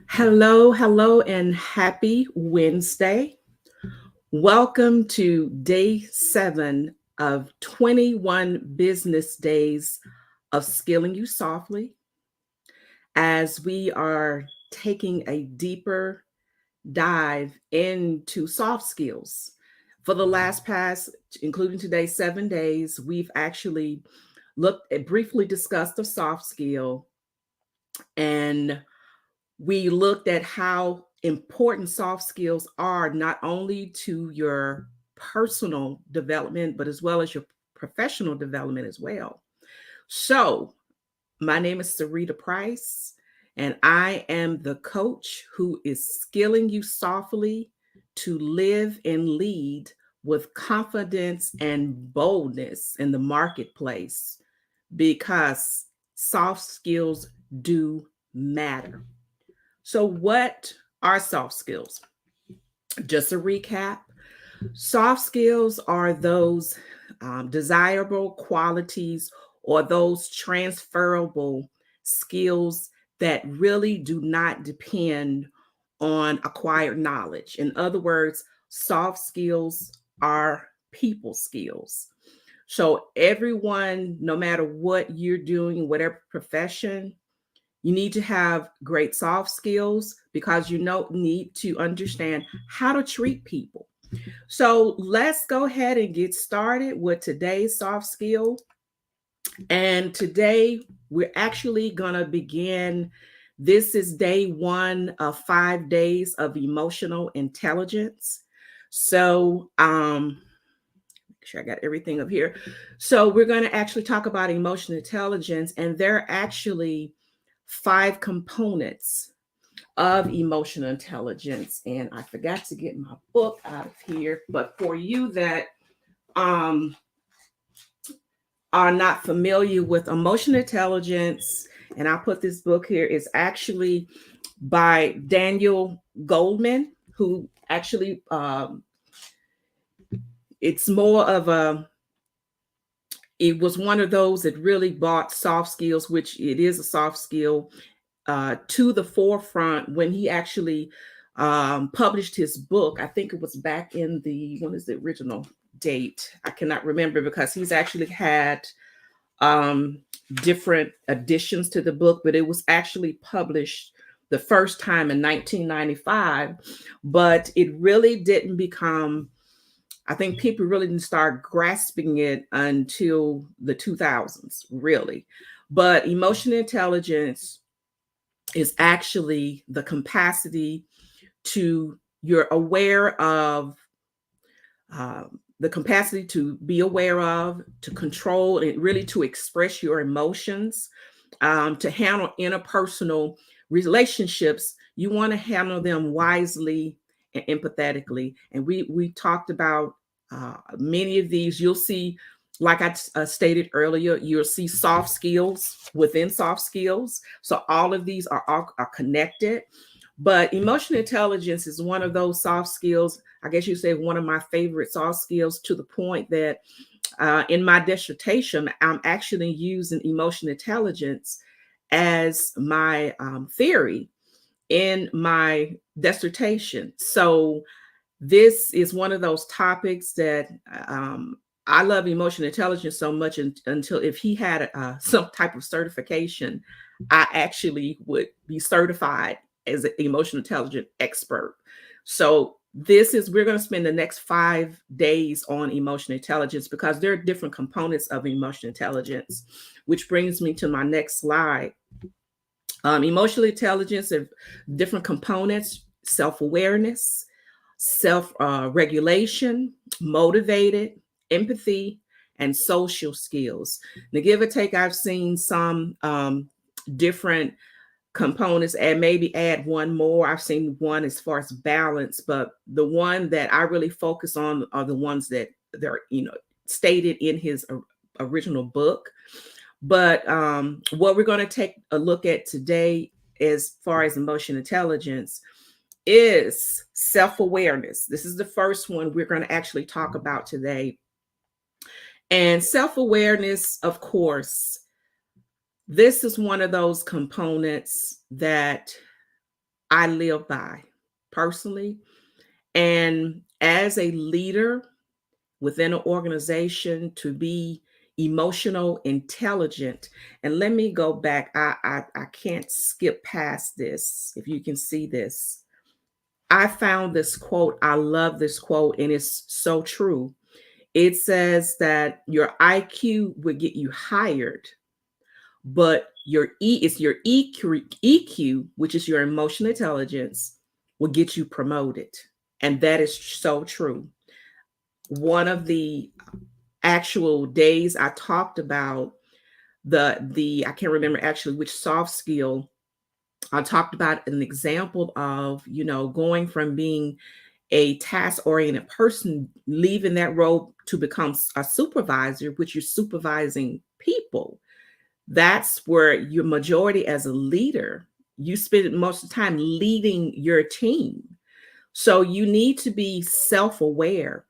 Hello, hello, and happy Wednesday. Welcome to day 7 of 21 business days of Skilling You Softly as we are taking a deeper dive into soft skills. For the last past, including today's 7 days, we've actually looked at briefly discussed the soft skill, and we looked at how important soft skills are not only to your personal development, but as well as your professional development as well. So, my name is Sarita Price, and I am the coach who is skilling you softly to live and lead with confidence and boldness in the marketplace because soft skills do matter. So, what are soft skills? Just a recap: soft skills are those desirable qualities or those transferable skills that really do not depend on acquired knowledge. In other words, soft skills are people skills. So, everyone, no matter what you're doing, whatever profession, you need to have great soft skills because you need to understand how to treat people. So let's go ahead and get started with today's soft skill. And today we're actually going to begin. This is day 1 of 5 days of emotional intelligence. So, make sure I got everything up here. So, we're going to actually talk about emotional intelligence, and there are actually 5 components of emotional intelligence. And I forgot to get my book out of here, but for you that um, are not familiar with emotional intelligence, and I'll put this book here, is actually by Daniel Goldman, who actually it's more of a it was one of those that really brought soft skills, which it is a soft skill, to the forefront when he actually published his book. I think it was back in when is the original date? I cannot remember because he's actually had different additions to the book, but it was actually published the first time in 1995. But it really didn't become, I think people really didn't start grasping it until the 2000s, really. But emotional intelligence is actually the capacity you're aware of, the capacity to be aware of, to control, and really to express your emotions, to handle interpersonal relationships. You want to handle them wisely and empathetically. And we talked about many of these. You'll see, like I stated earlier, you'll see soft skills within soft skills. So all of these are connected. But emotional intelligence is one of those soft skills. I guess you say one of my favorite soft skills, to the point that in my dissertation, I'm actually using emotional intelligence as my theory in my dissertation. So this is one of those topics that I love emotional intelligence so much until if he had some type of certification, I actually would be certified as an emotional intelligence expert. So we're going to spend the next 5 days on emotional intelligence because there are different components of emotional intelligence, which brings me to my next slide. Emotional intelligence have different components: self-awareness, self-regulation, motivated, empathy, and social skills. Now, give or take, I've seen some different components and maybe add one more. I've seen one as far as balance, but the one that I really focus on are the ones that they're stated in his original book. But what we're going to take a look at today, as far as emotional intelligence, is self-awareness. This is the first one we're going to actually talk about today. And self-awareness, of course, this is one of those components that I live by personally. And as a leader within an organization, to be emotional intelligent. And let me go back. I can't skip past this. If you can see this, I found this quote. I love this quote, and it's so true. It says that your IQ would get you hired, but your EQ, which is your emotional intelligence, will get you promoted. And that is so true. One of the actual days I talked about the I can't remember actually which soft skill. I talked about an example of, going from being a task oriented person, leaving that role to become a supervisor, which you're supervising people. That's where your majority as a leader, you spend most of the time leading your team. So you need to be self-aware.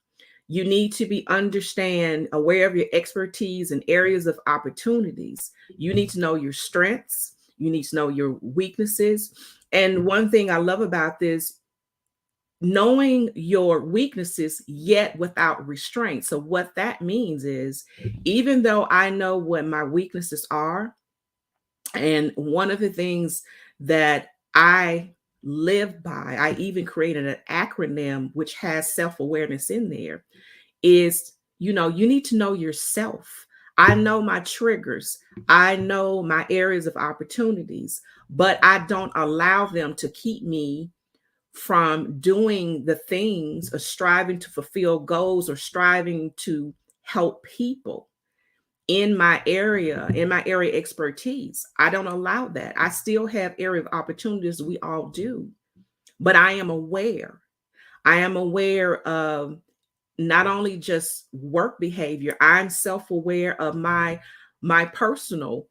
You need to be aware of your expertise and areas of opportunities. You need to know your strengths. You need to know your weaknesses. And one thing I love about this, knowing your weaknesses yet without restraint. So what that means is, even though I know what my weaknesses are, and one of the things that I live by, I even created an acronym which has self-awareness in there, is, you need to know yourself. I know my triggers. I know my areas of opportunities, but I don't allow them to keep me from doing the things or striving to fulfill goals or striving to help people in my area expertise. I don't allow that. I still have area of opportunities. We all do, but I am aware. I am aware of not only just work behavior. I'm self-aware of my personal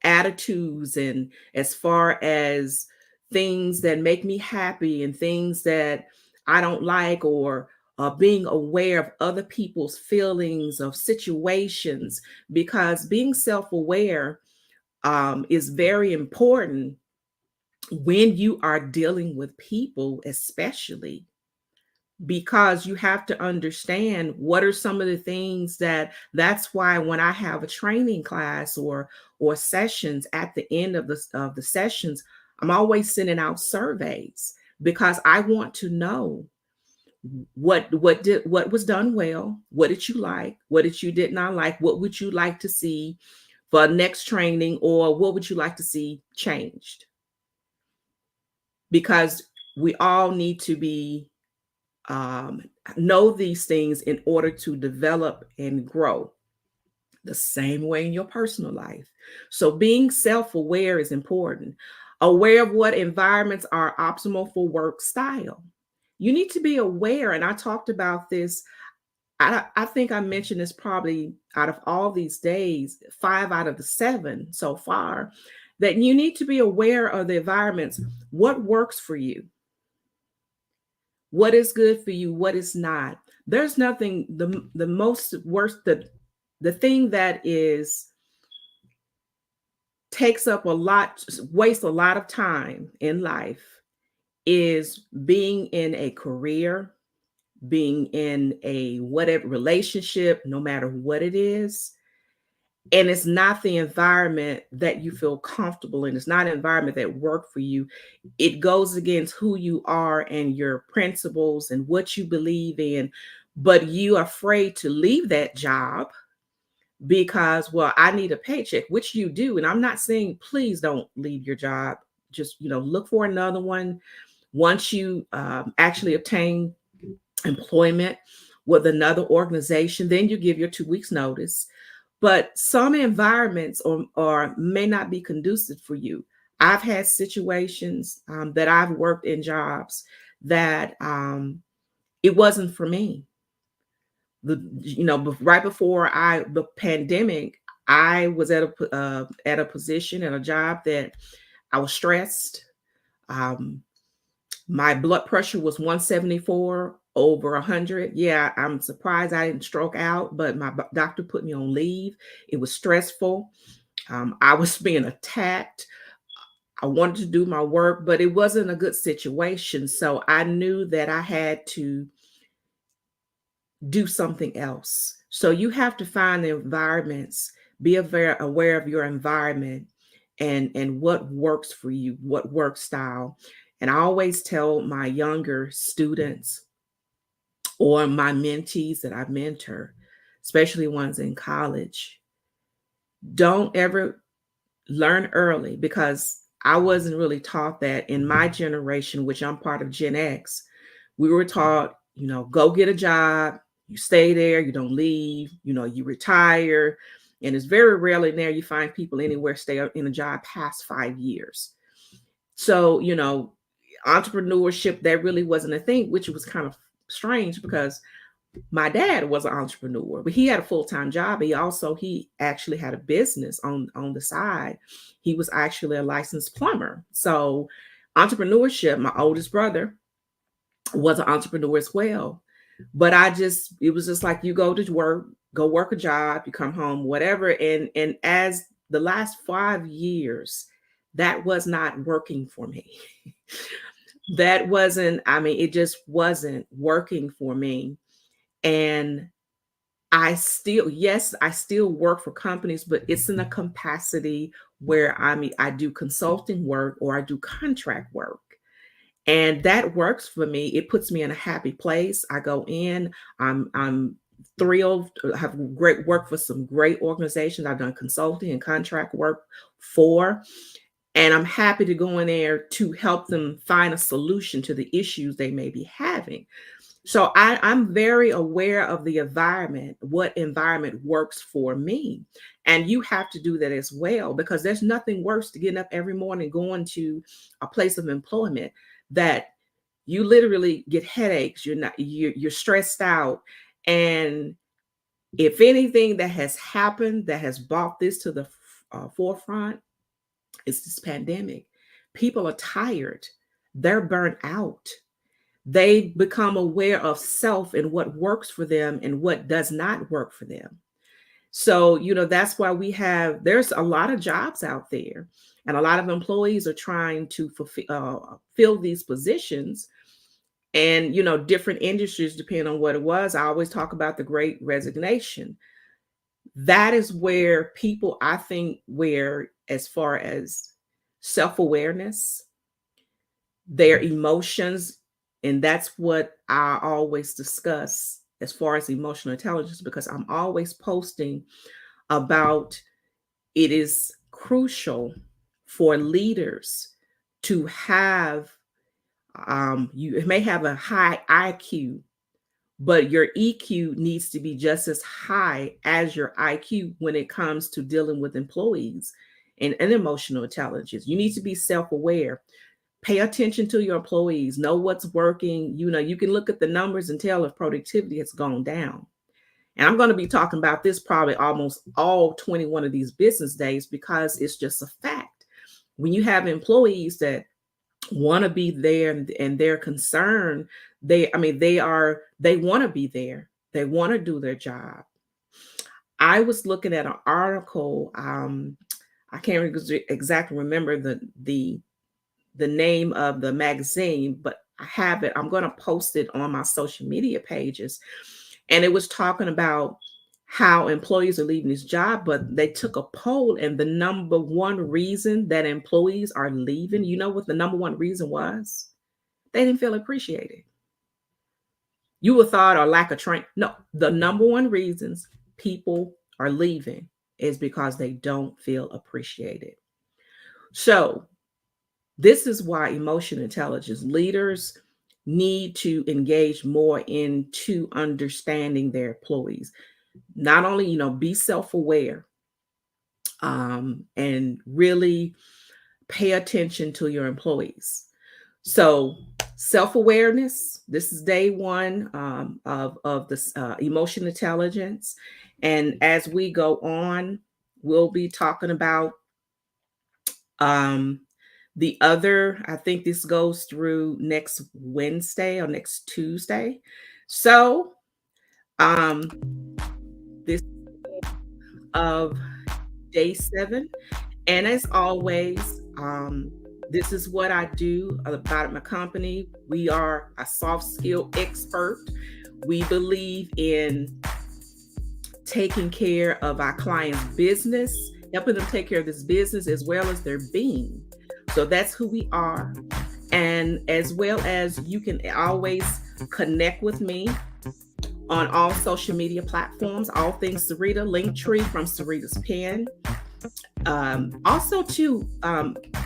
attitudes, and as far as things that make me happy and things that I don't like, or being aware of other people's feelings of situations, because being self-aware is very important when you are dealing with people, especially because you have to understand what are some of the things that's why when I have a training class or sessions, at the end of the sessions, I'm always sending out surveys, because I want to know what was done well, what did you like, what did you did not like, what would you like to see for next training, or what would you like to see changed, because we all need to be um, know these things in order to develop and grow, the same way in your personal life. So being self-aware is important. Aware of what environments are optimal for work style. You need to be aware, and I talked about this. I think I mentioned this probably out of all these days, 5 out of the 7 so far, that you need to be aware of the environments. What works for you? What is good for you? What is not? There's nothing, the most worst, the thing that is takes up a lot, wastes a lot of time in life, is being in a career, being in a whatever relationship, no matter what it is. And it's not the environment that you feel comfortable in. It's not an environment that work for you. It goes against who you are and your principles and what you believe in. But you are afraid to leave that job because, well, I need a paycheck, which you do. And I'm not saying please don't leave your job. Just, look for another one once you actually obtain employment with another organization. Then you give your 2 weeks notice. But some environments or may not be conducive for you. I've had situations that I've worked in jobs that it wasn't for me. Right before the pandemic, I was at a position at a job that I was stressed. Um, my blood pressure was 174 over 100. Yeah, I'm surprised I didn't stroke out, but my doctor put me on leave. It was stressful. I was being attacked. I wanted to do my work, but it wasn't a good situation. So I knew that I had to do something else. So you have to find the environments, be aware of your environment and what works for you, what work style. And I always tell my younger students or my mentees that I mentor, especially ones in college, don't ever learn early, because I wasn't really taught that in my generation, which I'm part of Gen X. We were taught, go get a job, you stay there, you don't leave, you retire. And it's very rarely now you find people anywhere stay in a job past 5 years. So, entrepreneurship, that really wasn't a thing, which was kind of strange because my dad was an entrepreneur, but he had a full-time job. He actually had a business on the side. He was actually a licensed plumber. So entrepreneurship, my oldest brother was an entrepreneur as well. But it was just like, you go to work, go work a job, you come home, whatever. And as the last 5 years, that was not working for me. That wasn't, I mean, it just wasn't working for me. And yes, I still work for companies, but it's in a capacity where I do consulting work or I do contract work. And that works for me. It puts me in a happy place. I go in, I'm thrilled, have great work for some great organizations. I've done consulting and contract work for, and I'm happy to go in there to help them find a solution to the issues they may be having. So I'm very aware of the environment, what environment works for me. And you have to do that as well, because there's nothing worse to getting up every morning, going to a place of employment that you literally get headaches, you're stressed out. And if anything that has happened that has brought this to the forefront, it's this pandemic. People are tired, they're burnt out, they become aware of self and what works for them and what does not work for them. So, that's why there's a lot of jobs out there, and a lot of employees are trying to fill these positions. And, different industries, depending on what it was. I always talk about the great resignation. That is where people, I think, where as far as self awareness, their emotions, and that's what I always discuss as far as emotional intelligence, because I'm always posting about it is crucial for leaders to have, you may have a high IQ, but your EQ needs to be just as high as your IQ when it comes to dealing with employees and emotional intelligence. You need to be self-aware. Pay attention to your employees, know what's working. You can look at the numbers and tell if productivity has gone down. And I'm going to be talking about this probably almost all 21 of these business days, because it's just a fact. When you have employees that want to be there and they're concerned, they want to be there. They want to do their job. I was looking at an article. I can't exactly remember the name of the magazine, but I have it. I'm going to post it on my social media pages. And it was talking about how employees are leaving this job, but they took a poll, and the number one reason that employees are leaving, you know what the number one reason was? They didn't feel appreciated. You would thought, or lack of train. No, the number one reasons people are leaving is because they don't feel appreciated. So this is why emotional intelligence leaders need to engage more into understanding their employees. Not only, be self-aware, and really pay attention to your employees. So self-awareness, this is day one, of this emotional intelligence. And as we go on, we'll be talking about the other, I think this goes through next Wednesday or next Tuesday. So um this of day 7. And as always, This is what I do about my company. We are a soft skill expert. We believe in taking care of our clients' business, helping them take care of this business as well as their being. So that's who we are. And as well as you can always connect with me on all social media platforms, all things Sarita, Linktree from Sarita's Pen. Also, too,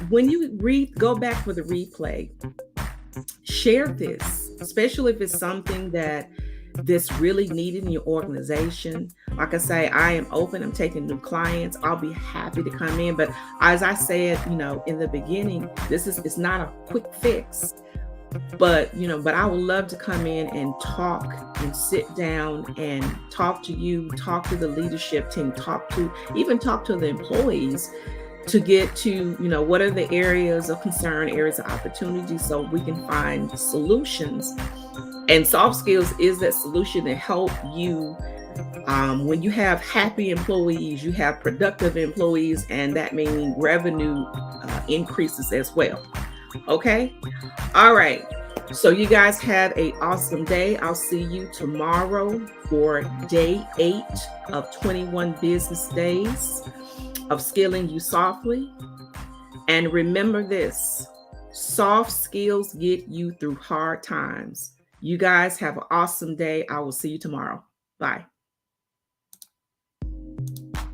when you go back for the replay, share this, especially if it's something that this really needed in your organization. Like I say, I am open. I'm taking new clients. I'll be happy to come in. But as I said, in the beginning, it's not a quick fix. But I would love to come in and talk and sit down and talk to you, talk to the leadership team, talk to the employees to get to, what are the areas of concern, areas of opportunity, so we can find solutions. And soft skills is that solution to help you. When you have happy employees, you have productive employees, and that means revenue increases as well. Okay. All right. So you guys have an awesome day. I'll see you tomorrow for day 8 of 21 business days of Skilling You Softly. And remember this, soft skills get you through hard times. You guys have an awesome day. I will see you tomorrow. Bye.